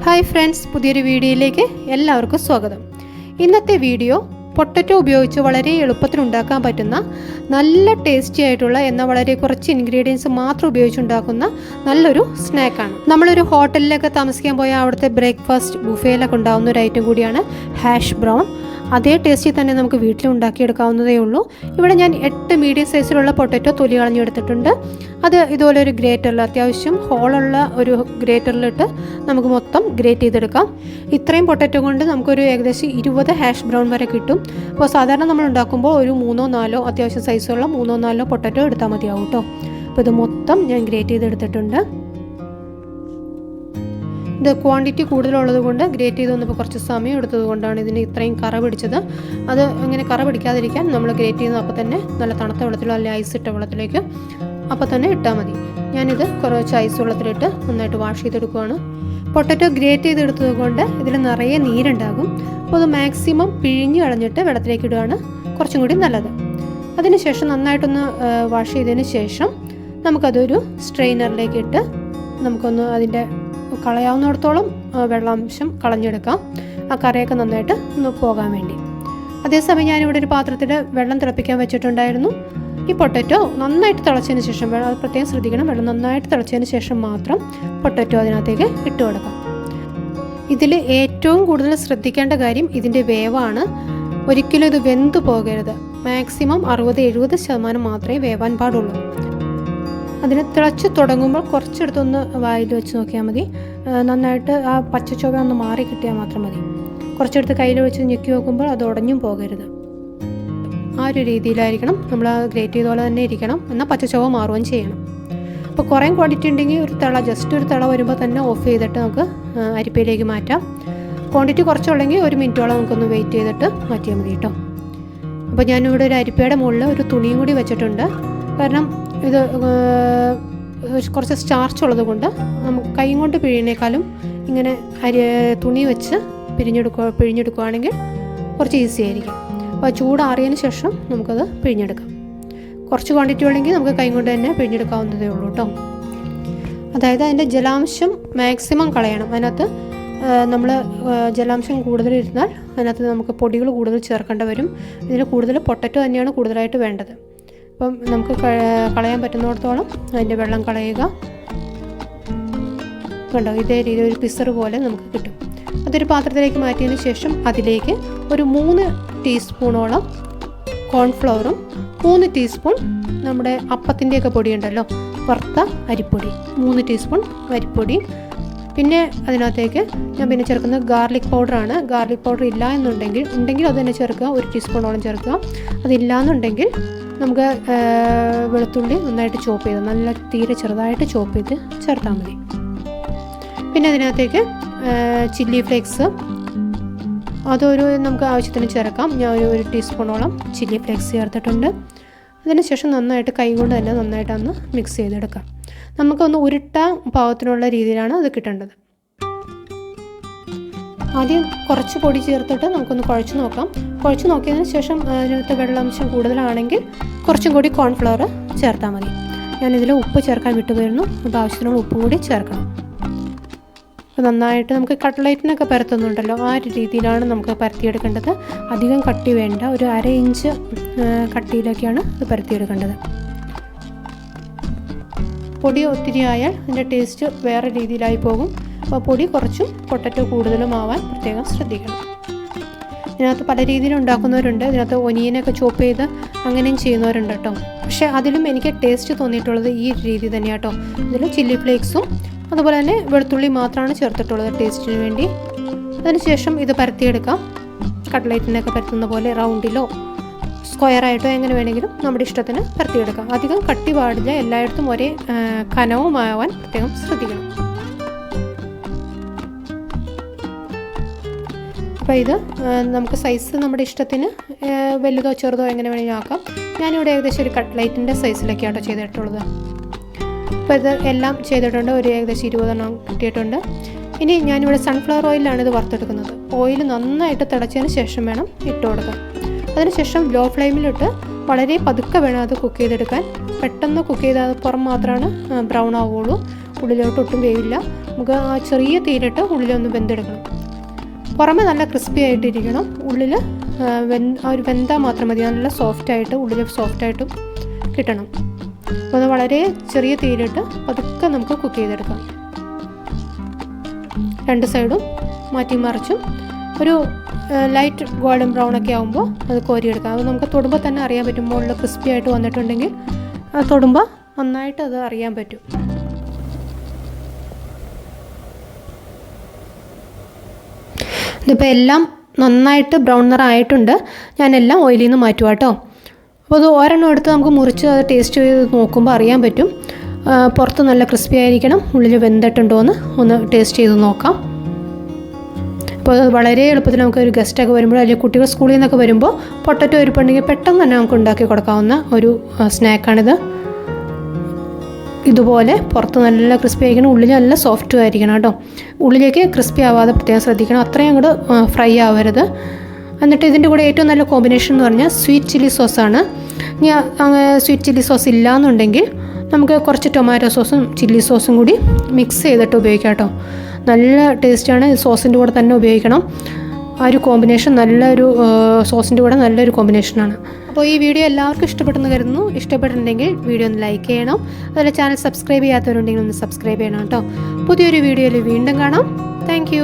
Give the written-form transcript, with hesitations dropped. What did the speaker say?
Hi friends, പുതിയൊരു വീഡിയോയിലേക്ക് എല്ലാവർക്കും സ്വാഗതം. ഇന്നത്തെ വീഡിയോ പൊട്ടറ്റോ ഉപയോഗിച്ച് വളരെ എളുപ്പത്തിൽ ഉണ്ടാക്കാൻ പറ്റുന്ന നല്ല ടേസ്റ്റി ആയിട്ടുള്ള എന്നാൽ വളരെ കുറച്ച് ഇൻഗ്രീഡിയൻസ് മാത്രം ഉപയോഗിച്ചുണ്ടാക്കുന്ന നല്ലൊരു സ്നാക്കാണ്. നമ്മളൊരു ഹോട്ടലിലൊക്കെ താമസിക്കാൻ പോയാൽ അവിടുത്തെ ബ്രേക്ക്ഫാസ്റ്റ് ബുഫേയിലൊക്കെ ഉണ്ടാകുന്ന ഒരു ഐറ്റം കൂടിയാണ് ഹാഷ് ബ്രൗൺ. അതേ ടേസ്റ്റിൽ തന്നെ നമുക്ക് വീട്ടിൽ ഉണ്ടാക്കിയെടുക്കാവുന്നതേ ഉള്ളൂ. ഇവിടെ ഞാൻ 8 മീഡിയം സൈസിലുള്ള പൊട്ടറ്റോ തൊലി കളഞ്ഞെടുത്തിട്ടുണ്ട്. അത് ഇതുപോലെ ഒരു ഗ്രേറ്ററിൽ, അത്യാവശ്യം ഹോളുള്ള ഒരു ഗ്രേറ്ററിലിട്ട് നമുക്ക് മൊത്തം ഗ്രേറ്റ് ചെയ്തെടുക്കാം. ഇത്രയും പൊട്ടറ്റോ കൊണ്ട് നമുക്കൊരു ഏകദേശം 20 ഹാഷ് ബ്രൗൺ വരെ കിട്ടും. അപ്പോൾ സാധാരണ നമ്മൾ ഉണ്ടാക്കുമ്പോൾ ഒരു 3-4 അത്യാവശ്യം സൈസുള്ള 3-4 പൊട്ടറ്റോ എടുത്താൽ മതിയാവും കേട്ടോ. അപ്പോൾ ഇത് മൊത്തം ഞാൻ ഗ്രേറ്റ് ചെയ്തെടുത്തിട്ടുണ്ട്. ഇത് ക്വാണ്ടിറ്റി കൂടുതലുള്ളത് കൊണ്ട് ഗ്രേറ്റ് ചെയ്ത് വന്നപ്പോൾ കുറച്ച് സമയം എടുത്തത് കൊണ്ടാണ് ഇതിന് ഇത്രയും കറ പിടിച്ചത്. അത് അങ്ങനെ കറ പിടിക്കാതിരിക്കാൻ നമ്മൾ ഗ്രേറ്റ് ചെയ്യുന്നത് അപ്പോൾ തന്നെ നല്ല തണുത്ത വെള്ളത്തിലോ അല്ലെങ്കിൽ ഐസ് ഇട്ട വെള്ളത്തിലേക്ക് അപ്പോൾ തന്നെ ഇട്ടാൽ മതി. ഞാനിത് കുറച്ച് ഐസ് വെള്ളത്തിലിട്ട് നന്നായിട്ട് വാഷ് ചെയ്തെടുക്കുകയാണ്. പൊട്ടറ്റോ ഗ്രേറ്റ് ചെയ്തെടുത്തത് കൊണ്ട് ഇതിൽ നിറയെ നീരുണ്ടാകും. അപ്പോൾ അത് മാക്സിമം പിഴിഞ്ഞ് കളഞ്ഞിട്ട് വെള്ളത്തിലേക്ക് ഇടുകയാണ് കുറച്ചും കൂടി നല്ലത്. അതിനുശേഷം നന്നായിട്ടൊന്ന് വാഷ് ചെയ്തതിന് ശേഷം നമുക്കതൊരു സ്ട്രെയിനറിലേക്ക് ഇട്ട് നമുക്കൊന്ന് അതിൻ്റെ കളയാവുന്നിടത്തോളം വെള്ളാംശം കളഞ്ഞെടുക്കാം, ആ കറയൊക്കെ നന്നായിട്ട് ഒന്ന് പോകാൻ വേണ്ടി. അതേസമയം ഞാനിവിടെ ഒരു പാത്രത്തിൽ വെള്ളം തിളപ്പിക്കാൻ വെച്ചിട്ടുണ്ടായിരുന്നു. ഈ പൊട്ടറ്റോ നന്നായിട്ട് തിളച്ചതിന് ശേഷം, അത് പ്രത്യേകം ശ്രദ്ധിക്കണം, വെള്ളം നന്നായിട്ട് തിളച്ചതിന് ശേഷം മാത്രം പൊട്ടറ്റോ അതിനകത്തേക്ക് ഇട്ട് കൊടുക്കാം. ഇതിൽ ഏറ്റവും കൂടുതൽ ശ്രദ്ധിക്കേണ്ട കാര്യം ഇതിൻ്റെ വേവാണ്. ഒരിക്കലും ഇത് വെന്ത് പോകരുത്. മാക്സിമം 60-70% മാത്രമേ വേവാൻ പാടുള്ളൂ. അതിന് തിളച്ച് തുടങ്ങുമ്പോൾ കുറച്ചെടുത്തൊന്ന് വായിൽ വെച്ച് നോക്കിയാൽ മതി. നന്നായിട്ട് ആ പച്ചച്ചൊവ ഒന്ന് മാറി കിട്ടിയാൽ മാത്രം മതി. കുറച്ചെടുത്ത് കയ്യിൽ വെച്ച് ഞെക്കി നോക്കുമ്പോൾ അത് ഉടഞ്ഞും പോകരുത്. ആ ഒരു രീതിയിലായിരിക്കണം നമ്മൾ ഗ്രേറ്റ് ചെയ്ത പോലെ തന്നെ ഇരിക്കണം. എന്നാൽ പച്ചച്ചൊവ മാറുകയും ചെയ്യണം. അപ്പോൾ കുറേ ക്വാണ്ടിറ്റി ഉണ്ടെങ്കിൽ ജസ്റ്റ് ഒരു തിള വരുമ്പോൾ തന്നെ ഓഫ് ചെയ്തിട്ട് നമുക്ക് അരിപ്പയിലേക്ക് മാറ്റാം. ക്വാണ്ടിറ്റി കുറച്ചുള്ളെങ്കിൽ 1 മിനിറ്റോളം നമുക്കൊന്ന് വെയിറ്റ് ചെയ്തിട്ട് മാറ്റിയാൽ മതി കേട്ടോ. അപ്പോൾ ഞാനിവിടെ ഒരു അരിപ്പയുടെ മുകളിൽ ഒരു തുണിയും കൂടി വെച്ചിട്ടുണ്ട്. കാരണം ഇത് കുറച്ച് സ്റ്റാർച്ച് ഉള്ളത് കൊണ്ട് നമുക്ക് കൈ കൊണ്ട് പിഴിയുന്നേക്കാളും ഇങ്ങനെ തുണി വെച്ച് പിഴിഞ്ഞെടുക്കുകയാണെങ്കിൽ കുറച്ച് ഈസി ആയിരിക്കും. അപ്പോൾ ചൂടാറിയതിന് ശേഷം നമുക്കത് പിഴിഞ്ഞെടുക്കാം. കുറച്ച് ക്വാണ്ടിറ്റി ഉണ്ടെങ്കിൽ നമുക്ക് കൈ കൊണ്ട് തന്നെ പിഴിഞ്ഞെടുക്കാവുന്നതേ ഉള്ളൂ കേട്ടോ. അതായത് അതിൻ്റെ ജലാംശം മാക്സിമം കളയണം. അതിനകത്ത് നമ്മൾ ജലാംശം കൂടുതലിരുന്നാൽ അതിനകത്ത് നമുക്ക് പൊടികൾ കൂടുതൽ ചേർക്കേണ്ടി വരും. ഇതിന് കൂടുതൽ പൊട്ടറ്റോ തന്നെയാണ് കൂടുതലായിട്ട് വേണ്ടത്. അപ്പം നമുക്ക് കളയാൻ പറ്റുന്നിടത്തോളം അതിൻ്റെ വെള്ളം കളയുക. കണ്ടോ, ഇതേ രീതി ഒരു പിസർ പോലെ നമുക്ക് കിട്ടും. അതൊരു പാത്രത്തിലേക്ക് മാറ്റിയതിന് ശേഷം അതിലേക്ക് ഒരു 3 ടീസ്പൂണോളം കോൺഫ്ലവറും 3 ടീസ്പൂൺ നമ്മുടെ അപ്പത്തിൻ്റെയൊക്കെ പൊടിയുണ്ടല്ലോ, വറുത്ത അരിപ്പൊടി, 3 ടീസ്പൂൺ അരിപ്പൊടിയും, പിന്നെ അതിനകത്തേക്ക് ഞാൻ പിന്നെ ചേർക്കുന്നത് ഗാർലിക് പൗഡറാണ്. ഗാർലിക് പൗഡർ ഇല്ല ഉണ്ടെങ്കിൽ അത് തന്നെ ചേർക്കുക, 1 ടീസ്പൂണോളം ചേർക്കുക. അതില്ലാന്നുണ്ടെങ്കിൽ നമുക്ക് വെളുത്തുള്ളി നന്നായിട്ട് ചോപ്പ് ചെയ്ത്, നല്ല തീരെ ചെറുതായിട്ട് ചോപ്പ് ചെയ്ത് ചേർത്താൽ മതി. പിന്നെ അതിനകത്തേക്ക് ചില്ലി ഫ്ലേക്സ്, അതൊരു നമുക്ക് ആവശ്യത്തിന് ചേർക്കാം. ഞാൻ ഒരു ടീസ്പൂണോളം ചില്ലി ഫ്ലേക്സ് ചേർത്തിട്ടുണ്ട്. അതിനുശേഷം നന്നായിട്ട് കൈ കൊണ്ട് തന്നെ നന്നായിട്ടൊന്ന് മിക്സ് ചെയ്തെടുക്കാം. നമുക്കൊന്ന് ഉരുട്ടാൻ പാകത്തിനുള്ള രീതിയിലാണ് അത് കിട്ടേണ്ടത്. ആദ്യം കുറച്ച് പൊടി ചേർത്തിട്ട് നമുക്കൊന്ന് കുഴച്ച് നോക്കാം. കുഴച്ച് നോക്കിയതിന് ശേഷം അതിനകത്ത് വെള്ളാംശം കൂടുതലാണെങ്കിൽ കുറച്ചും കൂടി കോൺഫ്ലവർ ചേർത്താൽ മതി. ഞാനിതിൽ ഉപ്പ് ചേർക്കാൻ വിട്ടുപോയിരുന്നു. അപ്പോൾ ആവശ്യത്തിനുള്ള ഉപ്പും കൂടി ചേർക്കണം. അപ്പോൾ നന്നായിട്ട് നമുക്ക് കട്ട്ലൈറ്റിനൊക്കെ പരത്തുന്നുണ്ടല്ലോ, ആ ഒരു രീതിയിലാണ് നമുക്ക് പരത്തിയെടുക്കേണ്ടത്. അധികം കട്ടി വേണ്ട, ഒരു 1/2 ഇഞ്ച് കട്ടിയിലൊക്കെയാണ് ഇത് പരത്തിയെടുക്കേണ്ടത്. പൊടി ഒത്തിരി ആയാൽ അതിൻ്റെ ടേസ്റ്റ് വേറെ രീതിയിലായി പോകും. അപ്പോൾ പൊടി കുറച്ചും പൊട്ടറ്റോ കൂടുതലും ആവാൻ പ്രത്യേകം ശ്രദ്ധിക്കണം. ഇതിനകത്ത് പല രീതിയിൽ ഉണ്ടാക്കുന്നവരുണ്ട്. ഇതിനകത്ത് ഒനിയനൊക്കെ ചോപ്പ് ചെയ്ത് അങ്ങനെയും ചെയ്യുന്നവരുണ്ട് കേട്ടോ. പക്ഷേ അതിലും എനിക്ക് ടേസ്റ്റ് തോന്നിയിട്ടുള്ളത് ഈ രീതി തന്നെയാണ് കേട്ടോ. ഇതിൽ ചില്ലി ഫ്ലേക്സും അതുപോലെ തന്നെ വെളുത്തുള്ളി മാത്രമാണ് ചേർത്തിട്ടുള്ളത് ടേസ്റ്റിന് വേണ്ടി. അതിനുശേഷം ഇത് പരത്തിയെടുക്കാം. കട്ട്ലൈറ്റിനൊക്കെ പരത്തുന്ന പോലെ റൗണ്ടിലോ സ്ക്വയറായിട്ടോ എങ്ങനെ വേണമെങ്കിലും നമ്മുടെ ഇഷ്ടത്തിന് പരത്തിയെടുക്കാം. അധികം കട്ടി പാടില്ല, എല്ലായിടത്തും ഒരേ കനവുമാവാൻ പ്രത്യേകം ശ്രദ്ധിക്കണം. അപ്പോൾ ഇത് നമുക്ക് സൈസ് നമ്മുടെ ഇഷ്ടത്തിന് വലുതോ ചെറുതോ എങ്ങനെ വേണമെങ്കിലും ആക്കാം. ഞാനിവിടെ ഏകദേശം ഒരു കട്ട്ലൈറ്റിൻ്റെ സൈസിലൊക്കെയാട്ടോ ചെയ്തിട്ടുള്ളത്. അപ്പോൾ ഇത് എല്ലാം ചെയ്തിട്ടുണ്ട്. ഒരു ഏകദേശം 20 എണ്ണം കിട്ടിയിട്ടുണ്ട്. ഇനി ഞാനിവിടെ സൺഫ്ലവർ ഓയിലാണ് ഇത് വറുത്തെടുക്കുന്നത്. ഓയിൽ നന്നായിട്ട് തിളച്ചതിന് ശേഷം വേണം ഇട്ട് കൊടുക്കാൻ. അതിനുശേഷം ലോ ഫ്ലെയിമിലിട്ട് വളരെ പതുക്കെ വേണം അത് കുക്ക് ചെയ്തെടുക്കാൻ. പെട്ടെന്ന് കുക്ക് ചെയ്താൽ പുറം മാത്രമാണ് ബ്രൗൺ ആവുകയുള്ളൂ, ഉള്ളിലോട്ട് ഒട്ടും വേവില്ല. നമുക്ക് ആ ചെറിയ തീയിലിട്ട് ഉള്ളിലൊന്ന് വെന്തെടുക്കണം. പുറമെ നല്ല ക്രിസ്പി ആയിട്ടിരിക്കണം, ഉള്ളിൽ ഒരു വെന്താൽ മാത്രം മതി. നല്ല സോഫ്റ്റായിട്ട് ഉള്ളിൽ സോഫ്റ്റായിട്ടും കിട്ടണം. അപ്പോൾ അത് വളരെ ചെറിയ തീയിലിട്ട് പതുക്കെ നമുക്ക് കുക്ക് ചെയ്തെടുക്കാം. രണ്ട് സൈഡും മാറ്റി മറിച്ചും ഒരു ലൈറ്റ് ഗോൾഡൻ ബ്രൗൺ ഒക്കെ ആകുമ്പോൾ അത് കോരിയെടുക്കാം. അത് നമുക്ക് തൊടുമ്പോൾ തന്നെ അറിയാൻ പറ്റും. മുകളിൽ ക്രിസ്പി ആയിട്ട് വന്നിട്ടുണ്ടെങ്കിൽ അത് തൊടുമ്പോൾ നന്നായിട്ട് അത് അറിയാൻ പറ്റും. ഇതിപ്പോൾ എല്ലാം നന്നായിട്ട് ബ്രൗൺ നിറമായിട്ടുണ്ട്. ഞാനെല്ലാം ഓയിലിൽ നിന്ന് മാറ്റുക കേട്ടോ. അപ്പോൾ അത് ഒരെണ്ണം എടുത്ത് നമുക്ക് മുറിച്ച് അത് ടേസ്റ്റ് ചെയ്ത് നോക്കുമ്പോൾ അറിയാൻ പറ്റും. പുറത്ത് നല്ല ക്രിസ്പി ആയിരിക്കണം, ഉള്ളിൽ വെന്തിട്ടുണ്ടോ എന്ന് ഒന്ന് ടേസ്റ്റ് ചെയ്ത് നോക്കാം. അപ്പോൾ അത് വളരെ എളുപ്പത്തിൽ നമുക്ക് ഒരു ഗസ്റ്റൊക്കെ വരുമ്പോൾ അല്ലെങ്കിൽ കുട്ടികൾ സ്കൂളിൽ നിന്നൊക്കെ വരുമ്പോൾ പൊട്ടറ്റോ ഇരിപ്പുണ്ടെങ്കിൽ പെട്ടെന്ന് തന്നെ നമുക്ക് ഉണ്ടാക്കി കൊടുക്കാവുന്ന ഒരു സ്നാക്കാണിത്. ഇതുപോലെ പുറത്ത് നല്ല ക്രിസ്പി ആയിരിക്കണം, ഉള്ളിൽ നല്ല സോഫ്റ്റും ആയിരിക്കണം കേട്ടോ. ഉള്ളിലേക്ക് ക്രിസ്പി ആവാതെ പ്രത്യേകം ശ്രദ്ധിക്കണം, അത്രയും അങ്ങോട്ട് ഫ്രൈ ആവരുത്. എന്നിട്ട് ഇതിൻ്റെ കൂടെ ഏറ്റവും നല്ല കോമ്പിനേഷൻ എന്ന് പറഞ്ഞാൽ സ്വീറ്റ് ചില്ലി സോസാണ്. ഇനി സ്വീറ്റ് ചില്ലി സോസ് ഇല്ലയെന്നുണ്ടെങ്കിൽ നമുക്ക് കുറച്ച് ടൊമാറ്റോ സോസും ചില്ലി സോസും കൂടി മിക്സ് ചെയ്തിട്ട് ഉപയോഗിക്കാം കേട്ടോ. നല്ല ടേസ്റ്റാണ്. സോസിൻ്റെ കൂടെ തന്നെ ഉപയോഗിക്കണം. ആ ഒരു കോമ്പിനേഷൻ നല്ലൊരു സോസിൻ്റെ കൂടെ നല്ലൊരു കോമ്പിനേഷനാണ്. അപ്പോൾ ഈ വീഡിയോ എല്ലാവർക്കും ഇഷ്ടപ്പെട്ടെന്ന് കരുതുന്നു. ഇഷ്ടപ്പെട്ടിട്ടുണ്ടെങ്കിൽ വീഡിയോ ഒന്ന് ലൈക്ക് ചെയ്യണം. അതുപോലെ ചാനൽ സബ്സ്ക്രൈബ് ചെയ്യാത്തവരുണ്ടെങ്കിൽ ഒന്ന് സബ്സ്ക്രൈബ് ചെയ്യണം കേട്ടോ. പുതിയൊരു വീഡിയോയിൽ വീണ്ടും കാണാം. താങ്ക്